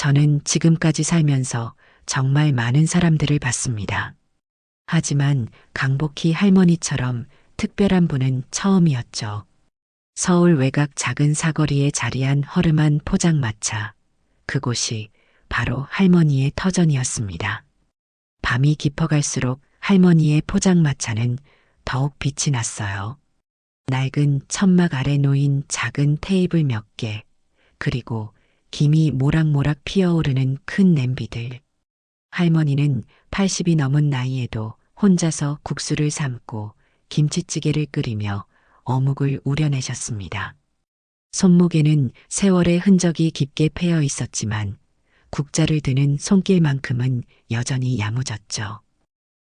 저는 지금까지 살면서 정말 많은 사람들을 봤습니다. 하지만 강복희 할머니처럼 특별한 분은 처음이었죠. 서울 외곽 작은 사거리에 자리한 허름한 포장마차. 그곳이 바로 할머니의 터전이었습니다. 밤이 깊어갈수록 할머니의 포장마차는 더욱 빛이 났어요. 낡은 천막 아래 놓인 작은 테이블 몇 개, 그리고 김이 모락모락 피어오르는 큰 냄비들. 할머니는 80이 넘은 나이에도 혼자서 국수를 삶고 김치찌개를 끓이며 어묵을 우려내셨습니다. 손목에는 세월의 흔적이 깊게 패여 있었지만 국자를 드는 손길만큼은 여전히 야무졌죠.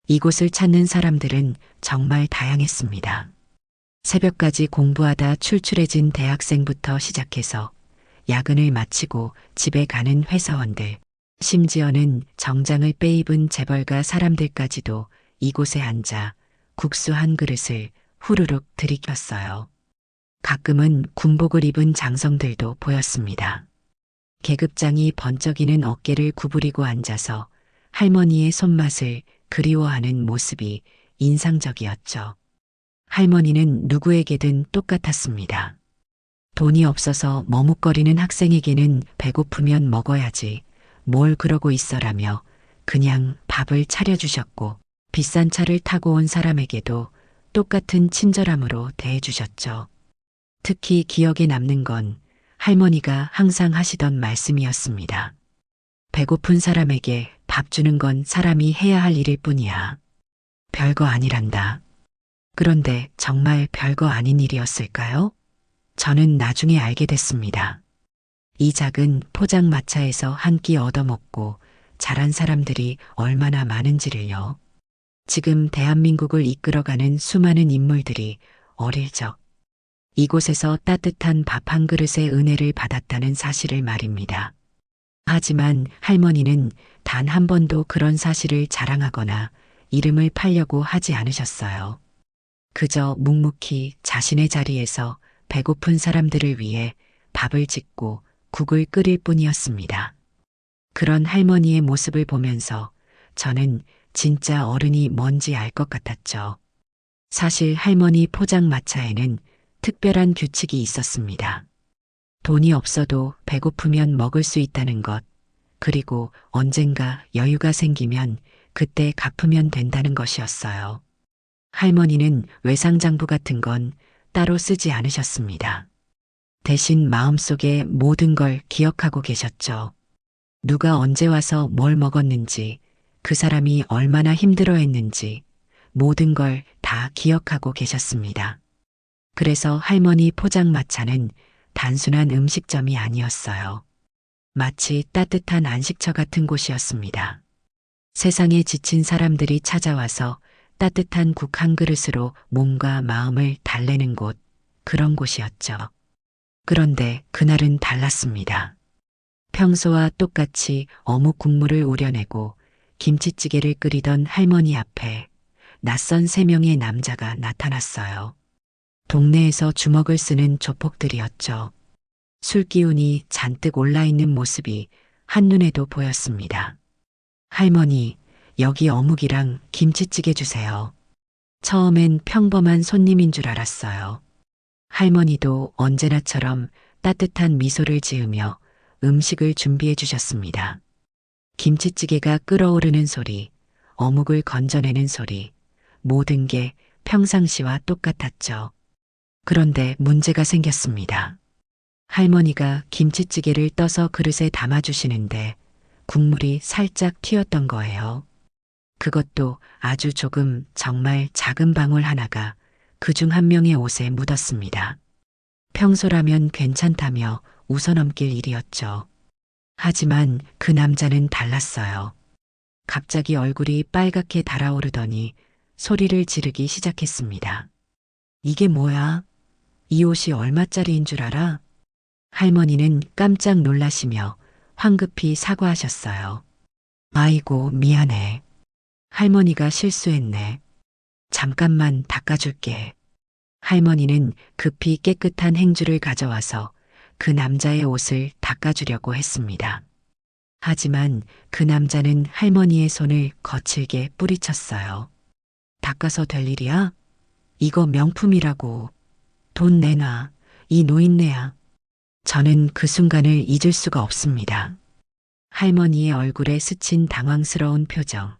이곳을 찾는 사람들은 정말 다양했습니다. 새벽까지 공부하다 출출해진 대학생부터 시작해서 야근을 마치고 집에 가는 회사원들, 심지어는 정장을 빼입은 재벌가 사람들까지도 이곳에 앉아 국수 한 그릇을 후루룩 들이켰어요. 가끔은 군복을 입은 장성들도 보였습니다. 계급장이 번쩍이는 어깨를 구부리고 앉아서 할머니의 손맛을 그리워하는 모습이 인상적이었죠. 할머니는 누구에게든 똑같았습니다. 돈이 없어서 머뭇거리는 학생에게는 배고프면 먹어야지, 뭘 그러고 있어라며 그냥 밥을 차려주셨고, 비싼 차를 타고 온 사람에게도 똑같은 친절함으로 대해주셨죠. 특히 기억에 남는 건 할머니가 항상 하시던 말씀이었습니다. 배고픈 사람에게 밥 주는 건 사람이 해야 할 일일 뿐이야. 별거 아니란다. 그런데 정말 별거 아닌 일이었을까요? 저는 나중에 알게 됐습니다. 이 작은 포장마차에서 한 끼 얻어먹고 자란 사람들이 얼마나 많은지를요. 지금 대한민국을 이끌어가는 수많은 인물들이 어릴 적 이곳에서 따뜻한 밥 한 그릇의 은혜를 받았다는 사실을 말입니다. 하지만 할머니는 단 한 번도 그런 사실을 자랑하거나 이름을 팔려고 하지 않으셨어요. 그저 묵묵히 자신의 자리에서 배고픈 사람들을 위해 밥을 짓고 국을 끓일 뿐이었습니다. 그런 할머니의 모습을 보면서 저는 진짜 어른이 뭔지 알 것 같았죠. 사실 할머니 포장마차에는 특별한 규칙이 있었습니다. 돈이 없어도 배고프면 먹을 수 있다는 것, 그리고 언젠가 여유가 생기면 그때 갚으면 된다는 것이었어요. 할머니는 외상장부 같은 건 따로 쓰지 않으셨습니다. 대신 마음속에 모든 걸 기억하고 계셨죠. 누가 언제 와서 뭘 먹었는지, 그 사람이 얼마나 힘들어했는지 모든 걸 다 기억하고 계셨습니다. 그래서 할머니 포장마차는 단순한 음식점이 아니었어요. 마치 따뜻한 안식처 같은 곳이었습니다. 세상에 지친 사람들이 찾아와서 따뜻한 국 한 그릇으로 몸과 마음을 달래는 곳, 그런 곳이었죠. 그런데 그날은 달랐습니다. 평소와 똑같이 어묵 국물을 우려내고 김치찌개를 끓이던 할머니 앞에 낯선 세 명의 남자가 나타났어요. 동네에서 주먹을 쓰는 조폭들이었죠. 술 기운이 잔뜩 올라있는 모습이 한눈에도 보였습니다. 할머니, 여기 어묵이랑 김치찌개 주세요. 처음엔 평범한 손님인 줄 알았어요. 할머니도 언제나처럼 따뜻한 미소를 지으며 음식을 준비해 주셨습니다. 김치찌개가 끓어오르는 소리, 어묵을 건져내는 소리, 모든 게 평상시와 똑같았죠. 그런데 문제가 생겼습니다. 할머니가 김치찌개를 떠서 그릇에 담아주시는데 국물이 살짝 튀었던 거예요. 그것도 아주 조금, 정말 작은 방울 하나가 그중 한 명의 옷에 묻었습니다. 평소라면 괜찮다며 웃어넘길 일이었죠. 하지만 그 남자는 달랐어요. 갑자기 얼굴이 빨갛게 달아오르더니 소리를 지르기 시작했습니다. 이게 뭐야? 이 옷이 얼마짜리인 줄 알아? 할머니는 깜짝 놀라시며 황급히 사과하셨어요. 아이고, 미안해. 할머니가 실수했네. 잠깐만 닦아줄게. 할머니는 급히 깨끗한 행주를 가져와서 그 남자의 옷을 닦아주려고 했습니다. 하지만 그 남자는 할머니의 손을 거칠게 뿌리쳤어요. 닦아서 될 일이야? 이거 명품이라고. 돈 내놔. 이 노인네야. 저는 그 순간을 잊을 수가 없습니다. 할머니의 얼굴에 스친 당황스러운 표정,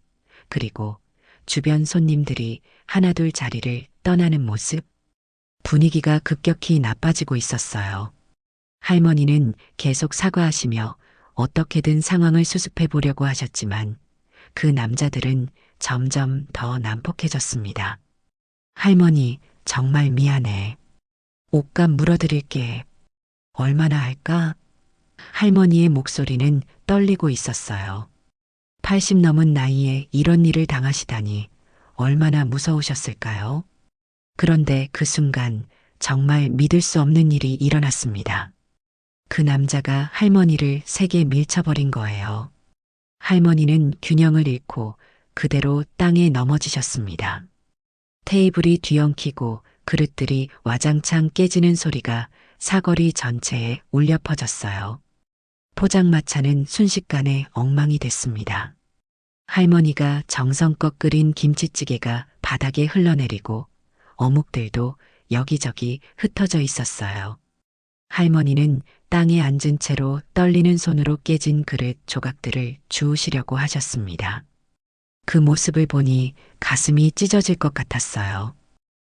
그리고 주변 손님들이 하나둘 자리를 떠나는 모습. 분위기가 급격히 나빠지고 있었어요. 할머니는 계속 사과하시며 어떻게든 상황을 수습해 보려고 하셨지만 그 남자들은 점점 더 난폭해졌습니다. 할머니, 정말 미안해. 옷값 물어드릴게. 얼마나 할까? 할머니의 목소리는 떨리고 있었어요. 80 넘은 나이에 이런 일을 당하시다니 얼마나 무서우셨을까요? 그런데 그 순간 정말 믿을 수 없는 일이 일어났습니다. 그 남자가 할머니를 세게 밀쳐버린 거예요. 할머니는 균형을 잃고 그대로 땅에 넘어지셨습니다. 테이블이 뒤엉키고 그릇들이 와장창 깨지는 소리가 사거리 전체에 울려 퍼졌어요. 포장마차는 순식간에 엉망이 됐습니다. 할머니가 정성껏 끓인 김치찌개가 바닥에 흘러내리고 어묵들도 여기저기 흩어져 있었어요. 할머니는 땅에 앉은 채로 떨리는 손으로 깨진 그릇 조각들을 주우시려고 하셨습니다. 그 모습을 보니 가슴이 찢어질 것 같았어요.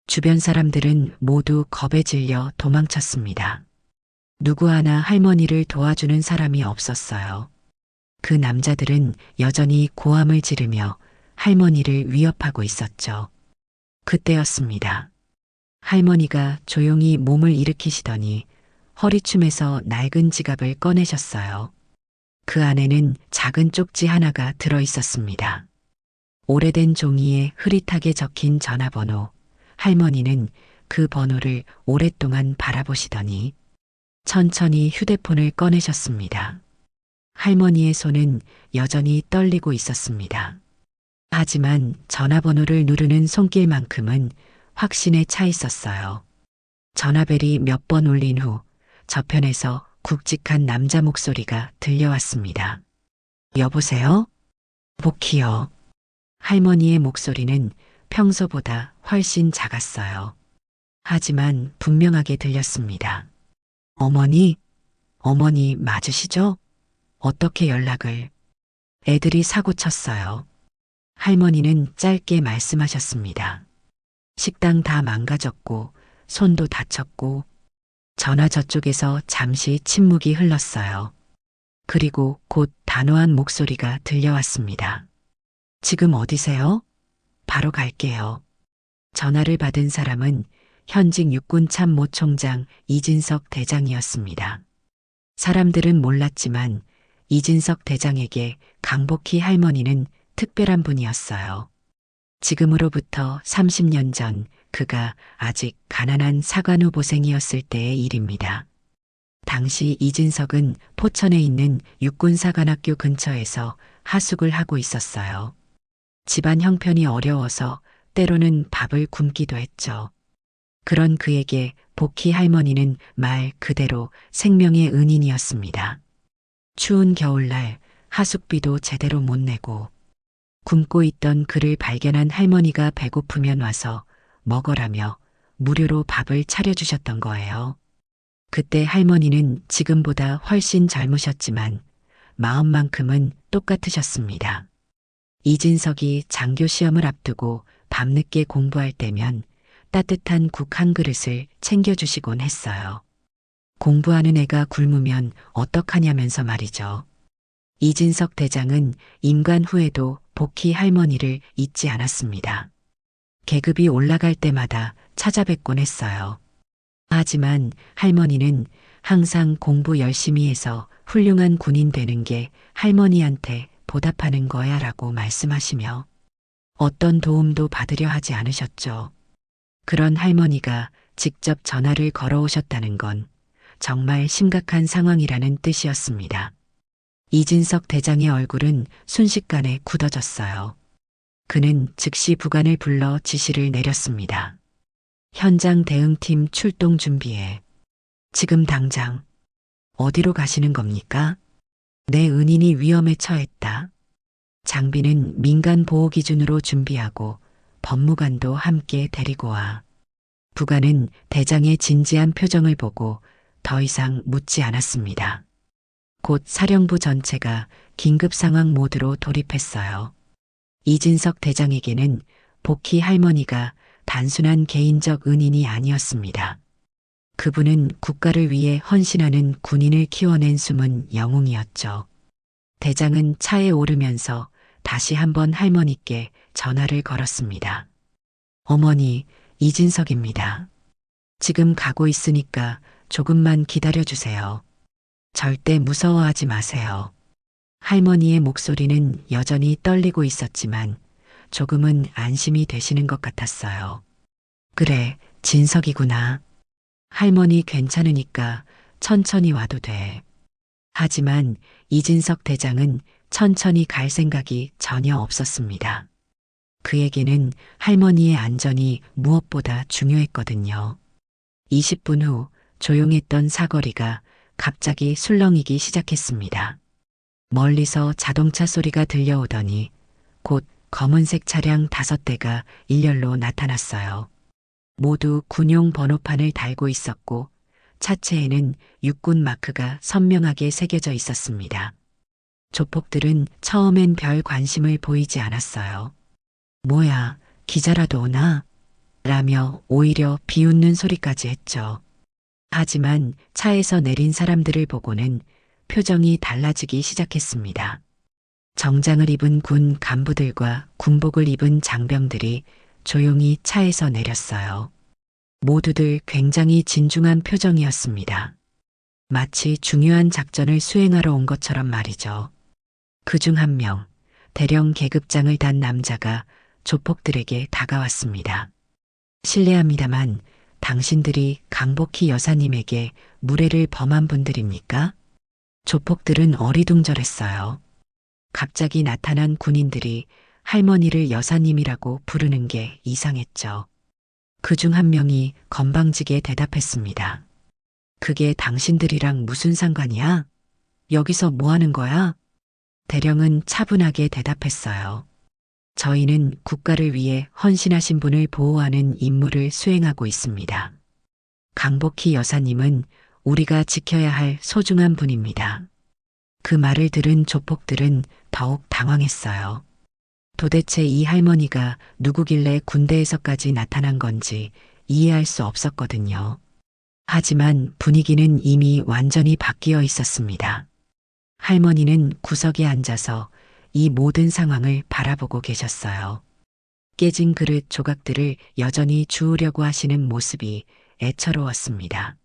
주변 사람들은 모두 겁에 질려 도망쳤습니다. 누구 하나 할머니를 도와주는 사람이 없었어요. 그 남자들은 여전히 고함을 지르며 할머니를 위협하고 있었죠. 그때였습니다. 할머니가 조용히 몸을 일으키시더니 허리춤에서 낡은 지갑을 꺼내셨어요. 그 안에는 작은 쪽지 하나가 들어 있었습니다. 오래된 종이에 흐릿하게 적힌 전화번호. 할머니는 그 번호를 오랫동안 바라보시더니 천천히 휴대폰을 꺼내셨습니다. 할머니의 손은 여전히 떨리고 있었습니다. 하지만 전화번호를 누르는 손길만큼은 확신에 차 있었어요. 전화벨이 몇 번 울린 후 저편에서 굵직한 남자 목소리가 들려왔습니다. 여보세요? 복희요. 할머니의 목소리는 평소보다 훨씬 작았어요. 하지만 분명하게 들렸습니다. 어머니? 어머니 맞으시죠? 어떻게 연락을? 애들이 사고 쳤어요. 할머니는 짧게 말씀하셨습니다. 식당 다 망가졌고 손도 다쳤고 전화 저쪽에서 잠시 침묵이 흘렀어요. 그리고 곧 단호한 목소리가 들려왔습니다. 지금 어디세요? 바로 갈게요. 전화를 받은 사람은 현직 육군 참모 총장 이진석 대장이었습니다. 사람들은 몰랐지만 이진석 대장에게 강복희 할머니는 특별한 분이었어요. 지금으로부터 30년 전 그가 아직 가난한 사관후보생이었을 때의 일입니다. 당시 이진석은 포천에 있는 육군사관학교 근처에서 하숙을 하고 있었어요. 집안 형편이 어려워서 때로는 밥을 굶기도 했죠. 그런 그에게 복희 할머니는 말 그대로 생명의 은인이었습니다. 추운 겨울날 하숙비도 제대로 못 내고 굶고 있던 그를 발견한 할머니가 배고프면 와서 먹으라며 무료로 밥을 차려주셨던 거예요. 그때 할머니는 지금보다 훨씬 젊으셨지만 마음만큼은 똑같으셨습니다. 이진석이 장교 시험을 앞두고 밤늦게 공부할 때면 따뜻한 국 한 그릇을 챙겨주시곤 했어요. 공부하는 애가 굶으면 어떡하냐면서 말이죠. 이진석 대장은 임관 후에도 복희 할머니를 잊지 않았습니다. 계급이 올라갈 때마다 찾아뵙곤 했어요. 하지만 할머니는 항상 공부 열심히 해서 훌륭한 군인 되는 게 할머니한테 보답하는 거야 라고 말씀하시며 어떤 도움도 받으려 하지 않으셨죠. 그런 할머니가 직접 전화를 걸어오셨다는 건 정말 심각한 상황이라는 뜻이었습니다. 이진석 대장의 얼굴은 순식간에 굳어졌어요. 그는 즉시 부관을 불러 지시를 내렸습니다. 현장 대응팀 출동 준비해. 지금 당장. 어디로 가시는 겁니까? 내 은인이 위험에 처했다. 장비는 민간 보호 기준으로 준비하고 법무관도 함께 데리고 와. 부관은 대장의 진지한 표정을 보고 더 이상 묻지 않았습니다. 곧 사령부 전체가 긴급 상황 모드로 돌입했어요. 이진석 대장에게는 복희 할머니가 단순한 개인적 은인이 아니었습니다. 그분은 국가를 위해 헌신하는 군인을 키워낸 숨은 영웅이었죠. 대장은 차에 오르면서 다시 한번 할머니께 전화를 걸었습니다. 어머니, 이진석입니다. 지금 가고 있으니까 조금만 기다려주세요. 절대 무서워하지 마세요. 할머니의 목소리는 여전히 떨리고 있었지만 조금은 안심이 되시는 것 같았어요. 그래, 진석이구나. 할머니 괜찮으니까 천천히 와도 돼. 하지만 이진석 대장은 천천히 갈 생각이 전혀 없었습니다. 그에게는 할머니의 안전이 무엇보다 중요했거든요. 20분 후 조용했던 사거리가 갑자기 술렁이기 시작했습니다. 멀리서 자동차 소리가 들려오더니 곧 검은색 차량 5대가 일렬로 나타났어요. 모두 군용 번호판을 달고 있었고 차체에는 육군 마크가 선명하게 새겨져 있었습니다. 조폭들은 처음엔 별 관심을 보이지 않았어요. 뭐야, 기자라도 오나? 라며 오히려 비웃는 소리까지 했죠. 하지만 차에서 내린 사람들을 보고는 표정이 달라지기 시작했습니다. 정장을 입은 군 간부들과 군복을 입은 장병들이 조용히 차에서 내렸어요. 모두들 굉장히 진중한 표정이었습니다. 마치 중요한 작전을 수행하러 온 것처럼 말이죠. 그중 한 명, 대령 계급장을 단 남자가 조폭들에게 다가왔습니다. 실례합니다만 당신들이 강복희 여사님에게 무례를 범한 분들입니까? 조폭들은 어리둥절했어요. 갑자기 나타난 군인들이 할머니를 여사님이라고 부르는 게 이상했죠. 그중 한 명이 건방지게 대답했습니다. 그게 당신들이랑 무슨 상관이야? 여기서 뭐 하는 거야? 대령은 차분하게 대답했어요. 저희는 국가를 위해 헌신하신 분을 보호하는 임무를 수행하고 있습니다. 강복희 여사님은 우리가 지켜야 할 소중한 분입니다. 그 말을 들은 조폭들은 더욱 당황했어요. 도대체 이 할머니가 누구길래 군대에서까지 나타난 건지 이해할 수 없었거든요. 하지만 분위기는 이미 완전히 바뀌어 있었습니다. 할머니는 구석에 앉아서 이 모든 상황을 바라보고 계셨어요. 깨진 그릇 조각들을 여전히 주우려고 하시는 모습이 애처로웠습니다.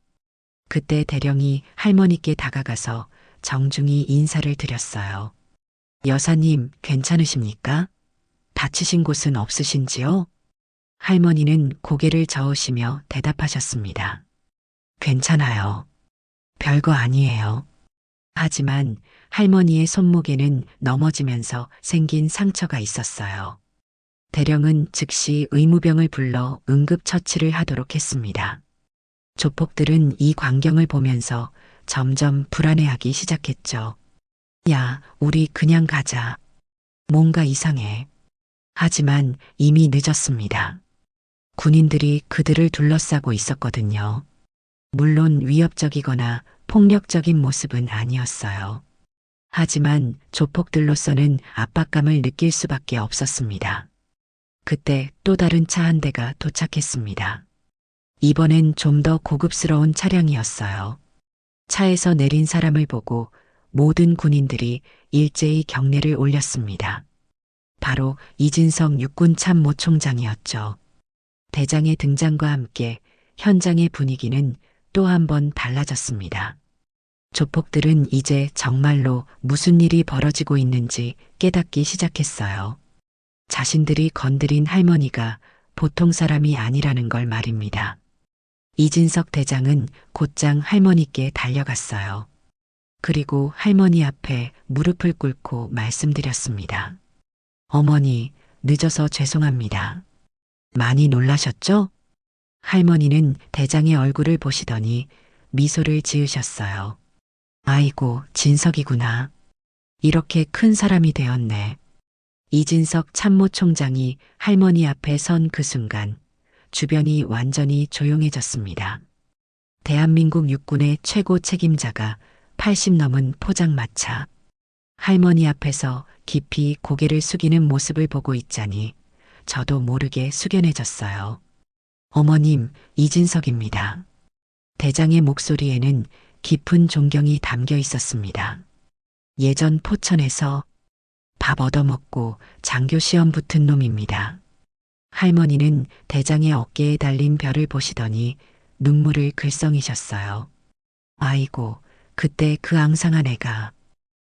그때 대령이 할머니께 다가가서 정중히 인사를 드렸어요. 여사님, 괜찮으십니까? 다치신 곳은 없으신지요? 할머니는 고개를 저으시며 대답하셨습니다. 괜찮아요. 별거 아니에요. 하지만 할머니의 손목에는 넘어지면서 생긴 상처가 있었어요. 대령은 즉시 의무병을 불러 응급처치를 하도록 했습니다. 조폭들은 이 광경을 보면서 점점 불안해하기 시작했죠. 야, 우리 그냥 가자. 뭔가 이상해. 하지만 이미 늦었습니다. 군인들이 그들을 둘러싸고 있었거든요. 물론 위협적이거나 폭력적인 모습은 아니었어요. 하지만 조폭들로서는 압박감을 느낄 수밖에 없었습니다. 그때 또 다른 차 한 대가 도착했습니다. 이번엔 좀 더 고급스러운 차량이었어요. 차에서 내린 사람을 보고 모든 군인들이 일제히 경례를 올렸습니다. 바로 이진석 육군 참모총장이었죠. 대장의 등장과 함께 현장의 분위기는 또 한 번 달라졌습니다. 조폭들은 이제 정말로 무슨 일이 벌어지고 있는지 깨닫기 시작했어요. 자신들이 건드린 할머니가 보통 사람이 아니라는 걸 말입니다. 이진석 대장은 곧장 할머니께 달려갔어요. 그리고 할머니 앞에 무릎을 꿇고 말씀드렸습니다. 어머니, 늦어서 죄송합니다. 많이 놀라셨죠? 할머니는 대장의 얼굴을 보시더니 미소를 지으셨어요. 아이고, 진석이구나. 이렇게 큰 사람이 되었네. 이진석 참모총장이 할머니 앞에 선 그 순간 주변이 완전히 조용해졌습니다. 대한민국 육군의 최고 책임자가 80 넘은 포장마차. 할머니 앞에서 깊이 고개를 숙이는 모습을 보고 있자니 저도 모르게 숙연해졌어요. 어머님, 이진석입니다. 대장의 목소리에는 깊은 존경이 담겨 있었습니다. 예전 포천에서 밥 얻어먹고 장교 시험 붙은 놈입니다. 할머니는 대장의 어깨에 달린 별을 보시더니 눈물을 글썽이셨어요. 아이고, 그때 그 앙상한 애가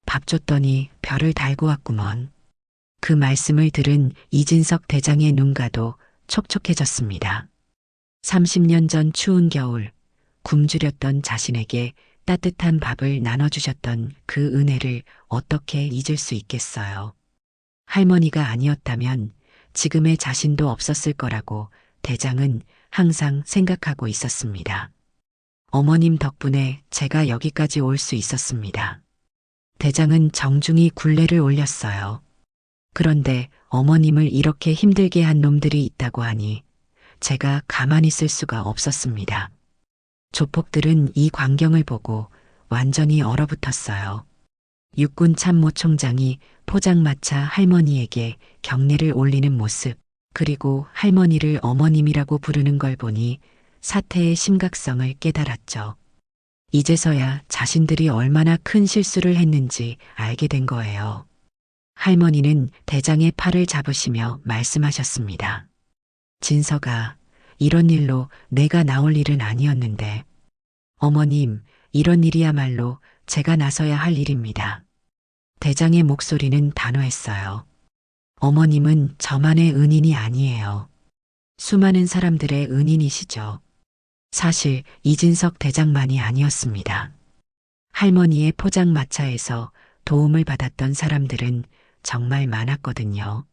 밥 줬더니 별을 달고 왔구먼. 그 말씀을 들은 이진석 대장의 눈가도 촉촉해졌습니다. 30년 전 추운 겨울 굶주렸던 자신에게 따뜻한 밥을 나눠주셨던 그 은혜를 어떻게 잊을 수 있겠어요. 할머니가 아니었다면 지금의 자신도 없었을 거라고 대장은 항상 생각하고 있었습니다. 어머님 덕분에 제가 여기까지 올 수 있었습니다. 대장은 정중히 굴레를 올렸어요. 그런데 어머님을 이렇게 힘들게 한 놈들이 있다고 하니 제가 가만히 있을 수가 없었습니다. 조폭들은 이 광경을 보고 완전히 얼어붙었어요. 육군 참모총장이 포장마차 할머니에게 경례를 올리는 모습, 그리고 할머니를 어머님이라고 부르는 걸 보니 사태의 심각성을 깨달았죠. 이제서야 자신들이 얼마나 큰 실수를 했는지 알게 된 거예요. 할머니는 대장의 팔을 잡으시며 말씀하셨습니다. 진석아, 이런 일로 내가 나올 일은 아니었는데. 어머님, 이런 일이야말로 제가 나서야 할 일입니다. 대장의 목소리는 단호했어요. 어머님은 저만의 은인이 아니에요. 수많은 사람들의 은인이시죠. 사실 이진석 대장만이 아니었습니다. 할머니의 포장마차에서 도움을 받았던 사람들은 정말 많았거든요.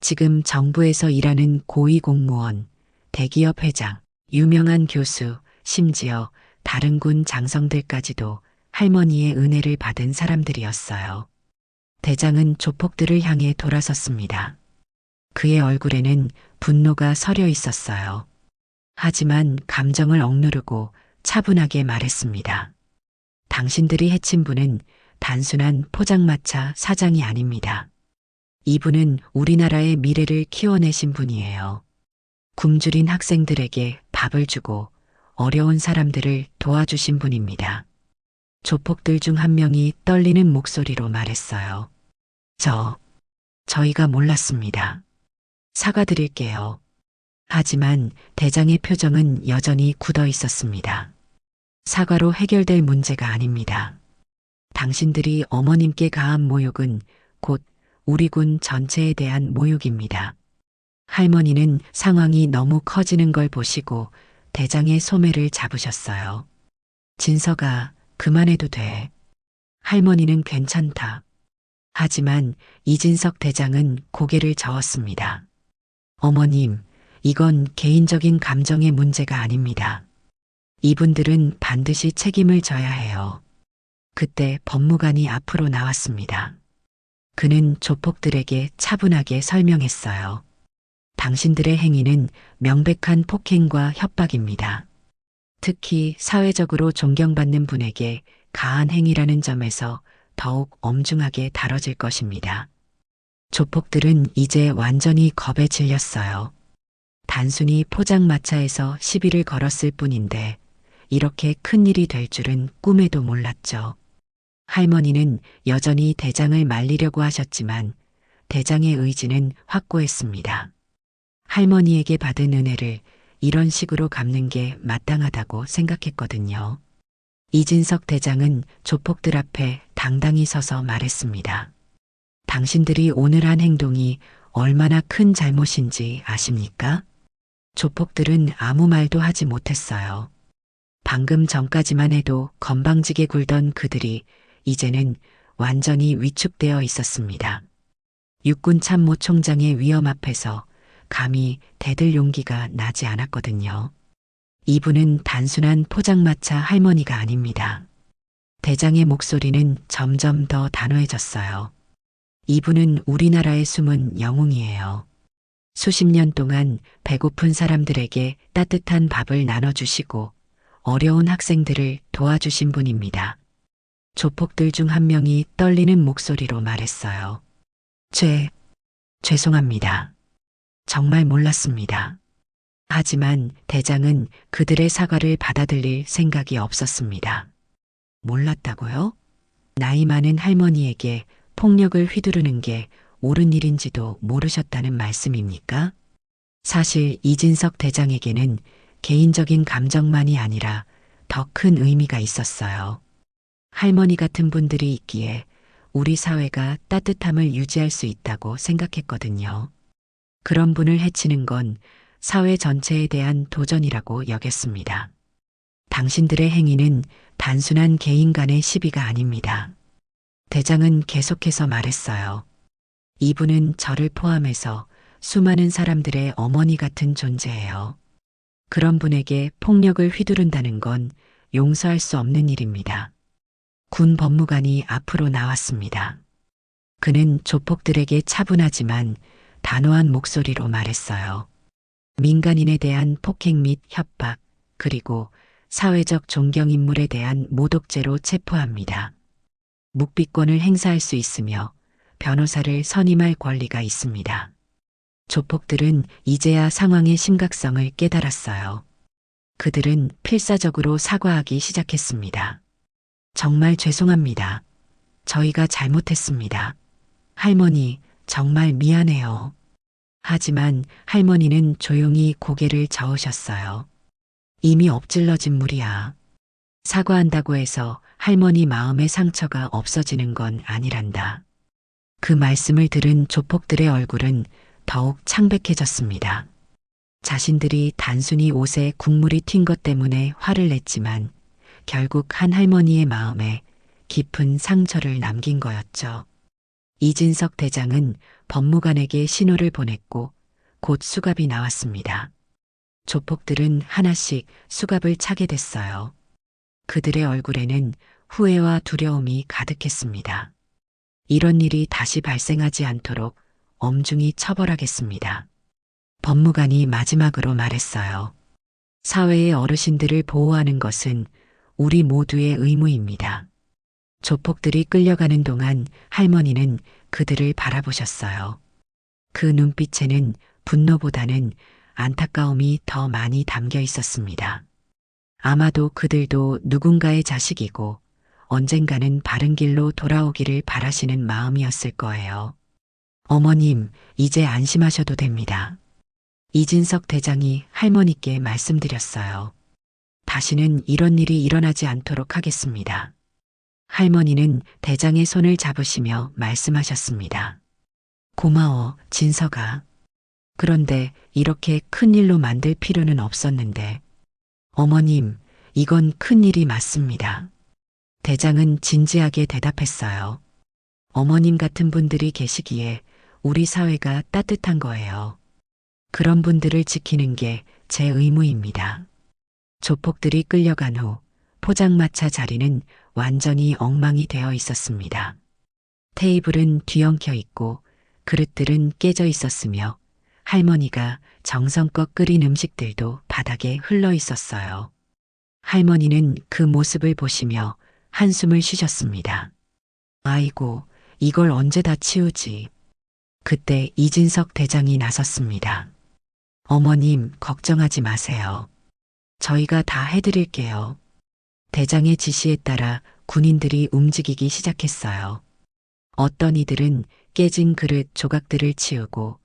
지금 정부에서 일하는 고위공무원, 대기업 회장, 유명한 교수, 심지어 다른 군 장성들까지도 할머니의 은혜를 받은 사람들이었어요. 대장은 조폭들을 향해 돌아섰습니다. 그의 얼굴에는 분노가 서려 있었어요. 하지만 감정을 억누르고 차분하게 말했습니다. 당신들이 해친 분은 단순한 포장마차 사장이 아닙니다. 이분은 우리나라의 미래를 키워내신 분이에요. 굶주린 학생들에게 밥을 주고 어려운 사람들을 도와주신 분입니다. 조폭들 중 한 명이 떨리는 목소리로 말했어요. 저희가 몰랐습니다. 사과드릴게요. 하지만 대장의 표정은 여전히 굳어 있었습니다. 사과로 해결될 문제가 아닙니다. 당신들이 어머님께 가한 모욕은 곧 우리 군 전체에 대한 모욕입니다. 할머니는 상황이 너무 커지는 걸 보시고 대장의 소매를 잡으셨어요. 진석아, 그만해도 돼. 할머니는 괜찮다. 하지만 이진석 대장은 고개를 저었습니다. 어머님, 이건 개인적인 감정의 문제가 아닙니다. 이분들은 반드시 책임을 져야 해요. 그때 법무관이 앞으로 나왔습니다. 그는 조폭들에게 차분하게 설명했어요. 당신들의 행위는 명백한 폭행과 협박입니다. 특히 사회적으로 존경받는 분에게 가한 행위라는 점에서 더욱 엄중하게 다뤄질 것입니다. 조폭들은 이제 완전히 겁에 질렸어요. 단순히 포장마차에서 시비를 걸었을 뿐인데 이렇게 큰일이 될 줄은 꿈에도 몰랐죠. 할머니는 여전히 대장을 말리려고 하셨지만 대장의 의지는 확고했습니다. 할머니에게 받은 은혜를 이런 식으로 갚는 게 마땅하다고 생각했거든요. 이진석 대장은 조폭들 앞에 당당히 서서 말했습니다. 당신들이 오늘 한 행동이 얼마나 큰 잘못인지 아십니까? 조폭들은 아무 말도 하지 못했어요. 방금 전까지만 해도 건방지게 굴던 그들이 이제는 완전히 위축되어 있었습니다. 육군 참모총장의 위험 앞에서 감히 대들 용기가 나지 않았거든요. 이분은 단순한 포장마차 할머니가 아닙니다. 대장의 목소리는 점점 더 단호해졌어요. 이분은 우리나라의 숨은 영웅이에요. 수십 년 동안 배고픈 사람들에게 따뜻한 밥을 나눠주시고 어려운 학생들을 도와주신 분입니다. 조폭들 중 한 명이 떨리는 목소리로 말했어요. 죄송합니다. 정말 몰랐습니다. 하지만 대장은 그들의 사과를 받아들일 생각이 없었습니다. 몰랐다고요? 나이 많은 할머니에게 폭력을 휘두르는 게 옳은 일인지도 모르셨다는 말씀입니까? 사실 이진석 대장에게는 개인적인 감정만이 아니라 더 큰 의미가 있었어요. 할머니 같은 분들이 있기에 우리 사회가 따뜻함을 유지할 수 있다고 생각했거든요. 그런 분을 해치는 건 사회 전체에 대한 도전이라고 여겼습니다. 당신들의 행위는 단순한 개인 간의 시비가 아닙니다. 대장은 계속해서 말했어요. 이분은 저를 포함해서 수많은 사람들의 어머니 같은 존재예요. 그런 분에게 폭력을 휘두른다는 건 용서할 수 없는 일입니다. 군 법무관이 앞으로 나왔습니다. 그는 조폭들에게 차분하지만 단호한 목소리로 말했어요. 민간인에 대한 폭행 및 협박, 그리고 사회적 존경인물에 대한 모독죄로 체포합니다. 묵비권을 행사할 수 있으며 변호사를 선임할 권리가 있습니다. 조폭들은 이제야 상황의 심각성을 깨달았어요. 그들은 필사적으로 사과하기 시작했습니다. 정말 죄송합니다. 저희가 잘못했습니다. 할머니, 정말 미안해요. 하지만 할머니는 조용히 고개를 저으셨어요. 이미 엎질러진 물이야. 사과한다고 해서 할머니 마음의 상처가 없어지는 건 아니란다. 그 말씀을 들은 조폭들의 얼굴은 더욱 창백해졌습니다. 자신들이 단순히 옷에 국물이 튄 것 때문에 화를 냈지만 결국 한 할머니의 마음에 깊은 상처를 남긴 거였죠. 이진석 대장은 법무관에게 신호를 보냈고 곧 수갑이 나왔습니다. 조폭들은 하나씩 수갑을 차게 됐어요. 그들의 얼굴에는 후회와 두려움이 가득했습니다. 이런 일이 다시 발생하지 않도록 엄중히 처벌하겠습니다. 법무관이 마지막으로 말했어요. 사회의 어르신들을 보호하는 것은 우리 모두의 의무입니다. 조폭들이 끌려가는 동안 할머니는 그들을 바라보셨어요. 그 눈빛에는 분노보다는 안타까움이 더 많이 담겨 있었습니다. 아마도 그들도 누군가의 자식이고 언젠가는 바른 길로 돌아오기를 바라시는 마음이었을 거예요. 어머님, 이제 안심하셔도 됩니다. 이진석 대장이 할머니께 말씀드렸어요. 다시는 이런 일이 일어나지 않도록 하겠습니다. 할머니는 대장의 손을 잡으시며 말씀하셨습니다. 고마워, 진석아. 그런데 이렇게 큰 일로 만들 필요는 없었는데. 어머님, 이건 큰 일이 맞습니다. 대장은 진지하게 대답했어요. 어머님 같은 분들이 계시기에 우리 사회가 따뜻한 거예요. 그런 분들을 지키는 게 제 의무입니다. 조폭들이 끌려간 후 포장마차 자리는 완전히 엉망이 되어 있었습니다. 테이블은 뒤엉켜 있고 그릇들은 깨져 있었으며 할머니가 정성껏 끓인 음식들도 바닥에 흘러 있었어요. 할머니는 그 모습을 보시며 한숨을 쉬셨습니다. 아이고, 이걸 언제 다 치우지. 그때 이진석 대장이 나섰습니다. 어머님, 걱정하지 마세요. 저희가 다 해드릴게요. 대장의 지시에 따라 군인들이 움직이기 시작했어요. 어떤 이들은 깨진 그릇 조각들을 치우고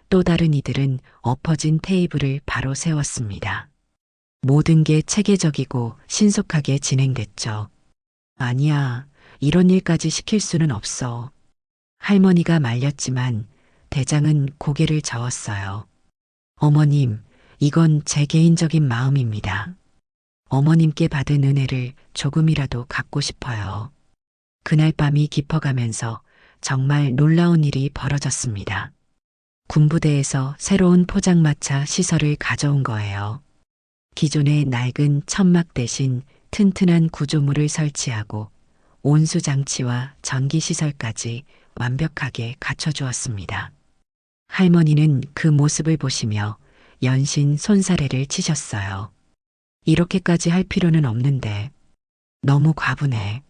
또 다른 이들은 엎어진 테이블을 바로 세웠습니다. 모든 게 체계적이고 신속하게 진행됐죠. 아니야, 이런 일까지 시킬 수는 없어. 할머니가 말렸지만 대장은 고개를 저었어요. 어머님, 이건 제 개인적인 마음입니다. 어머님께 받은 은혜를 조금이라도 갚고 싶어요. 그날 밤이 깊어가면서 정말 놀라운 일이 벌어졌습니다. 군부대에서 새로운 포장마차 시설을 가져온 거예요. 기존의 낡은 천막 대신 튼튼한 구조물을 설치하고 온수장치와 전기시설까지 완벽하게 갖춰주었습니다. 할머니는 그 모습을 보시며 연신 손사래를 치셨어요. 이렇게까지 할 필요는 없는데 너무 과분해.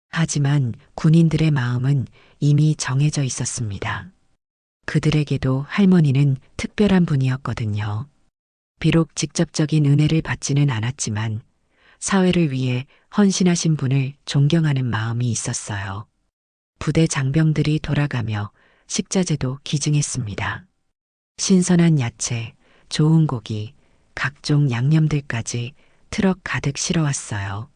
하지만 군인들의 마음은 이미 정해져 있었습니다. 그들에게도 할머니는 특별한 분이었거든요. 비록 직접적인 은혜를 받지는 않았지만 사회를 위해 헌신하신 분을 존경하는 마음이 있었어요. 부대 장병들이 돌아가며 식자재도 기증했습니다. 신선한 야채, 좋은 고기, 각종 양념들까지 트럭 가득 실어왔어요.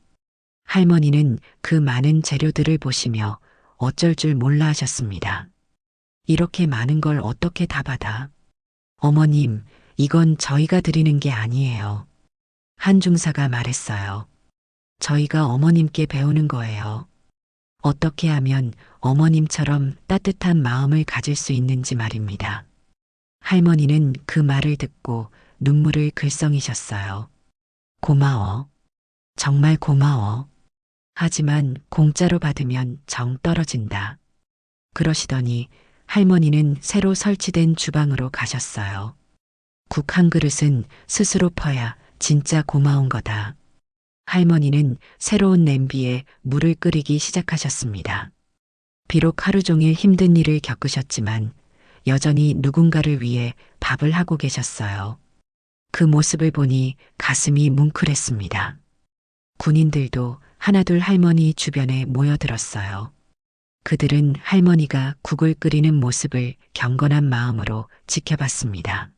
할머니는 그 많은 재료들을 보시며 어쩔 줄 몰라 하셨습니다. 이렇게 많은 걸 어떻게 다 받아? 어머님, 이건 저희가 드리는 게 아니에요. 한 중사가 말했어요. 저희가 어머님께 배우는 거예요. 어떻게 하면 어머님처럼 따뜻한 마음을 가질 수 있는지 말입니다. 할머니는 그 말을 듣고 눈물을 글썽이셨어요. 고마워. 정말 고마워. 하지만 공짜로 받으면 정 떨어진다. 그러시더니 할머니는 새로 설치된 주방으로 가셨어요. 국 한 그릇은 스스로 퍼야 진짜 고마운 거다. 할머니는 새로운 냄비에 물을 끓이기 시작하셨습니다. 비록 하루 종일 힘든 일을 겪으셨지만 여전히 누군가를 위해 밥을 하고 계셨어요. 그 모습을 보니 가슴이 뭉클했습니다. 군인들도 하나둘 할머니 주변에 모여들었어요. 그들은 할머니가 국을 끓이는 모습을 경건한 마음으로 지켜봤습니다.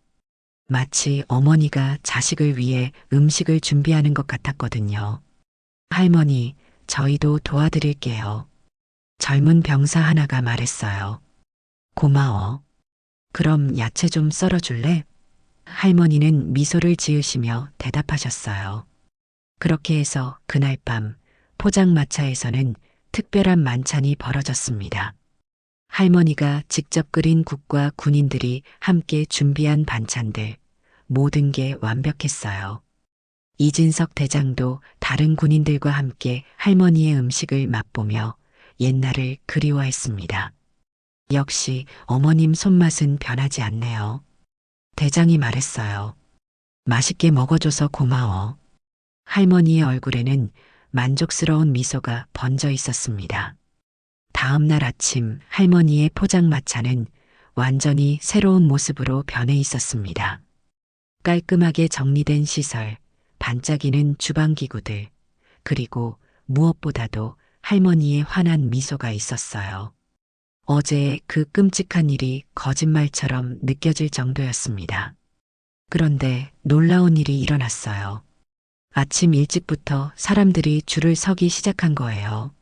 마치 어머니가 자식을 위해 음식을 준비하는 것 같았거든요. 할머니, 저희도 도와드릴게요. 젊은 병사 하나가 말했어요. 고마워. 그럼 야채 좀 썰어줄래? 할머니는 미소를 지으시며 대답하셨어요. 그렇게 해서 그날 밤 포장마차에서는 특별한 만찬이 벌어졌습니다. 할머니가 직접 끓인 국과 군인들이 함께 준비한 반찬들, 모든 게 완벽했어요. 이진석 대장도 다른 군인들과 함께 할머니의 음식을 맛보며 옛날을 그리워했습니다. 역시 어머님 손맛은 변하지 않네요. 대장이 말했어요. 맛있게 먹어줘서 고마워. 할머니의 얼굴에는 만족스러운 미소가 번져 있었습니다. 다음 날 아침 할머니의 포장마차는 완전히 새로운 모습으로 변해 있었습니다. 깔끔하게 정리된 시설, 반짝이는 주방기구들, 그리고 무엇보다도 할머니의 환한 미소가 있었어요. 어제의 그 끔찍한 일이 거짓말처럼 느껴질 정도였습니다. 그런데 놀라운 일이 일어났어요. 아침 일찍부터 사람들이 줄을 서기 시작한 거예요.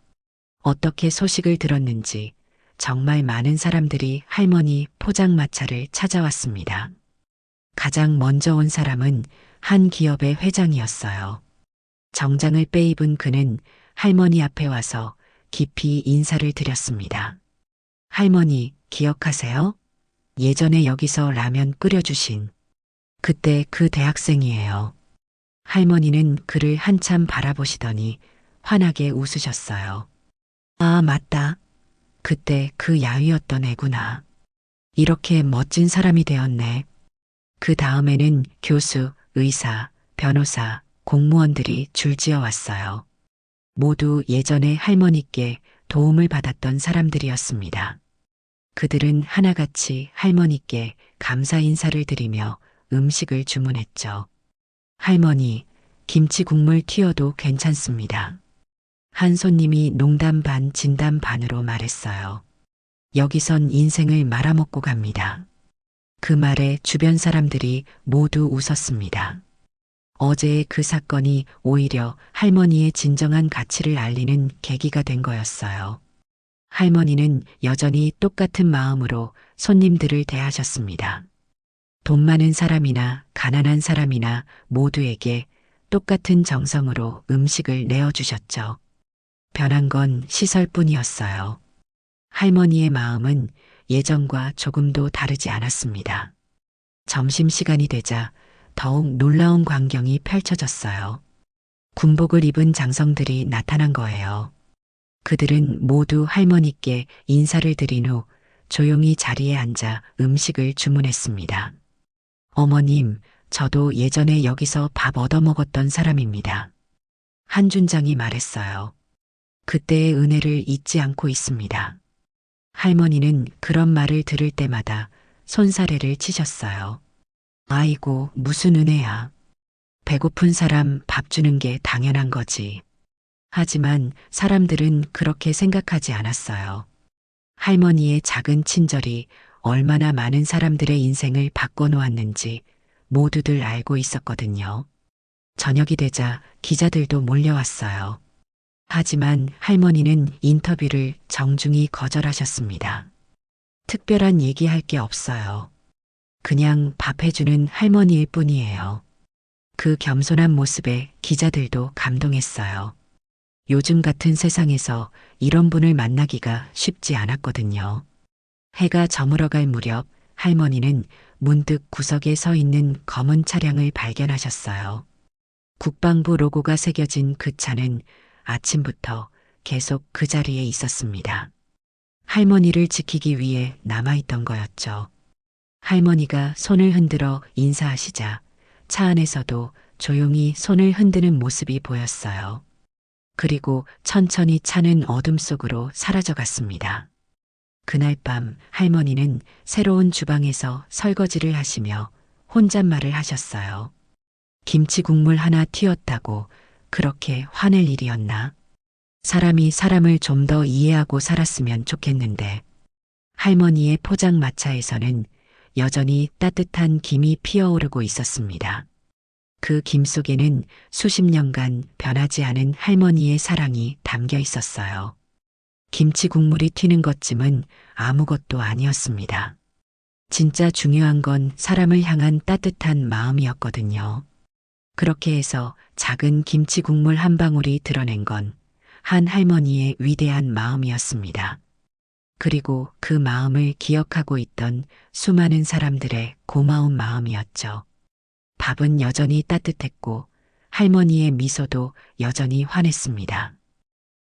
어떻게 소식을 들었는지 정말 많은 사람들이 할머니 포장마차를 찾아왔습니다. 가장 먼저 온 사람은 한 기업의 회장이었어요. 정장을 빼입은 그는 할머니 앞에 와서 깊이 인사를 드렸습니다. 할머니, 기억하세요? 예전에 여기서 라면 끓여주신 그때 그 대학생이에요. 할머니는 그를 한참 바라보시더니 환하게 웃으셨어요. 아, 맞다. 그때 그 야위였던 애구나. 이렇게 멋진 사람이 되었네. 그 다음에는 교수, 의사, 변호사, 공무원들이 줄지어 왔어요. 모두 예전에 할머니께 도움을 받았던 사람들이었습니다. 그들은 하나같이 할머니께 감사 인사를 드리며 음식을 주문했죠. 할머니, 김치 국물 튀어도 괜찮습니다. 한 손님이 농담 반 진담 반으로 말했어요. 여기선 인생을 말아먹고 갑니다. 그 말에 주변 사람들이 모두 웃었습니다. 어제의 그 사건이 오히려 할머니의 진정한 가치를 알리는 계기가 된 거였어요. 할머니는 여전히 똑같은 마음으로 손님들을 대하셨습니다. 돈 많은 사람이나 가난한 사람이나 모두에게 똑같은 정성으로 음식을 내어주셨죠. 변한 건 시설뿐이었어요. 할머니의 마음은 예전과 조금도 다르지 않았습니다. 점심시간이 되자 더욱 놀라운 광경이 펼쳐졌어요. 군복을 입은 장성들이 나타난 거예요. 그들은 모두 할머니께 인사를 드린 후 조용히 자리에 앉아 음식을 주문했습니다. 어머님, 저도 예전에 여기서 밥 얻어먹었던 사람입니다. 한준장이 말했어요. 그때의 은혜를 잊지 않고 있습니다. 할머니는 그런 말을 들을 때마다 손사래를 치셨어요. 아이고, 무슨 은혜야. 배고픈 사람 밥 주는 게 당연한 거지. 하지만 사람들은 그렇게 생각하지 않았어요. 할머니의 작은 친절이 얼마나 많은 사람들의 인생을 바꿔놓았는지 모두들 알고 있었거든요. 저녁이 되자 기자들도 몰려왔어요. 하지만 할머니는 인터뷰를 정중히 거절하셨습니다. 특별한 얘기할 게 없어요. 그냥 밥 해주는 할머니일 뿐이에요. 그 겸손한 모습에 기자들도 감동했어요. 요즘 같은 세상에서 이런 분을 만나기가 쉽지 않았거든요. 해가 저물어갈 무렵 할머니는 문득 구석에 서 있는 검은 차량을 발견하셨어요. 국방부 로고가 새겨진 그 차는 아침부터 계속 그 자리에 있었습니다. 할머니를 지키기 위해 남아있던 거였죠. 할머니가 손을 흔들어 인사하시자 차 안에서도 조용히 손을 흔드는 모습이 보였어요. 그리고 천천히 차는 어둠 속으로 사라져 갔습니다. 그날 밤 할머니는 새로운 주방에서 설거지를 하시며 혼잣말을 하셨어요. 김치 국물 하나 튀었다고 그렇게 화낼 일이었나? 사람이 사람을 좀 더 이해하고 살았으면 좋겠는데. 할머니의 포장마차에서는 여전히 따뜻한 김이 피어오르고 있었습니다. 그 김 속에는 수십 년간 변하지 않은 할머니의 사랑이 담겨 있었어요. 김치 국물이 튀는 것쯤은 아무것도 아니었습니다. 진짜 중요한 건 사람을 향한 따뜻한 마음이었거든요. 그렇게 해서 작은 김치 국물 한 방울이 드러낸 건 한 할머니의 위대한 마음이었습니다. 그리고 그 마음을 기억하고 있던 수많은 사람들의 고마운 마음이었죠. 밥은 여전히 따뜻했고 할머니의 미소도 여전히 환했습니다.